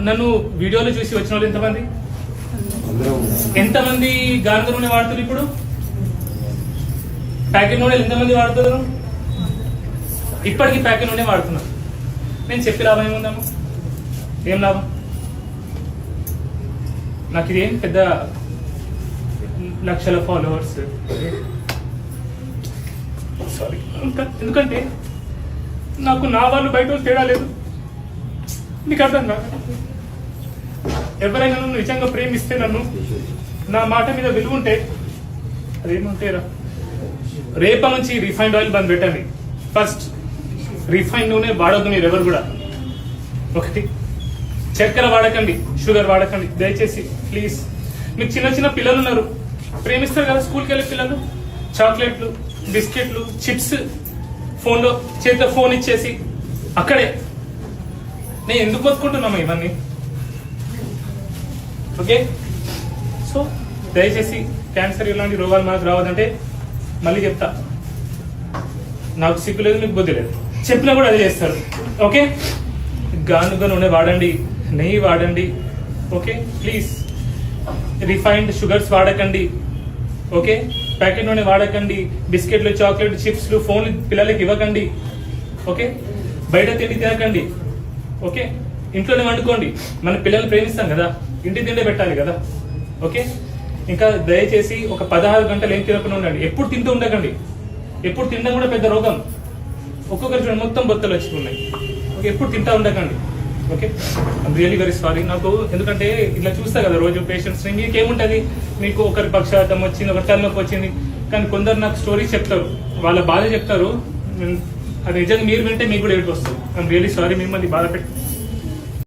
నన్ను వీడియోలో చూసి వచ్చిన వాళ్ళు ఎంతమంది? ఎంతమంది గానుగ నూనె వాడుతున్నారు ఇప్పుడు? ప్యాకెట్ నూనెలు ఎంతమంది వాడుతున్నారు? ఇప్పటికీ ప్యాకెట్ నూనె వాడుతున్నారు. నేను చెప్పి లాభం ఏముందమ్మా? ఏం లాభం? నాకు ఇదేం పెద్ద లక్షల ఫాలోవర్స్ సారీ, ఎందుకంటే నాకు నా వాళ్ళు బయట తేడా లేదు. నీకు అర్థం కాదు. ఎవరైనా నన్ను నిజంగా ప్రేమిస్తే, నన్ను నా మాట మీద విలువ ఉంటే, అదేమంటేరా రేపటి నుంచి రిఫైన్డ్ ఆయిల్ బంద్ పెట్టండి. ఫస్ట్ రిఫైన్డ్ నూనె వాడొద్దు మీరు ఎవరు కూడా. ఒకటి, చక్కెర వాడకండి, షుగర్ వాడకండి దయచేసి ప్లీజ్. మీకు చిన్న చిన్న పిల్లలు ఉన్నారు, ప్రేమిస్తారు కదా స్కూల్కి వెళ్ళే పిల్లలు. చాక్లెట్లు, బిస్కెట్లు, చిప్స్, ఫోన్లో చేతిలో ఫోన్ ఇచ్చేసి అక్కడే. నేను ఎందుకు బతుకుంటున్నాము ఇవన్నీ? ఓకే, సో దయచేసి క్యాన్సర్ ఇలాంటి రోగాలు మనకు రావద్దంటే మళ్ళీ చెప్తా, నాకు సిగ్గు లేదు, మీకు బుద్ధి లేదు. చెప్పినా కూడా అదే చేస్తారు. ఓకే, గానుగ నూనె వాడండి, నెయ్యి వాడండి. ఓకే ప్లీజ్, రిఫైన్డ్ షుగర్స్ వాడకండి. ఓకే, ప్యాకెట్ నూనె వాడకండి. బిస్కెట్లు, చాక్లెట్, చిప్స్లు, ఫోన్లు పిల్లలకి ఇవ్వకండి. ఓకే, బయట తిండి తినకండి. ఓకే, ఇంట్లోనే వండుకోండి. మన పిల్లల్ని ప్రేమిస్తాం కదా, ఇంటి తిండే పెట్టాలి కదా. ఓకే, ఇంకా దయచేసి ఒక 16 గంటలు ఏం తినకుండా ఉండండి. ఎప్పుడు తింటూ ఉండకండి. ఎప్పుడు తినడం కూడా పెద్ద రోగం. ఒక్కొక్కరి చూడండి మొత్తం బొత్తలు వచ్చుకున్నాయి. ఓకే, ఎప్పుడు తింటా ఉండకండి. Okay, I'm really very sorry. నాకు ఎందుకంటే ఇట్లా చూస్తా కదా రోజు పేషెంట్స్, మీకేముంటుంది, మీకు ఒకరి పక్షవాతం వచ్చింది, ఒకరి తలనొప్పి వచ్చింది, కానీ కొందరు నాకు స్టోరీస్ చెప్తారు, వాళ్ళ బాధ చెప్తారు. అది నిజంగా మీరు వింటే మీకు కూడా ఏడుపు వస్తుంది. ఐమ్ రియలీ సారీ మిమ్మల్ని బాధ పెట్టి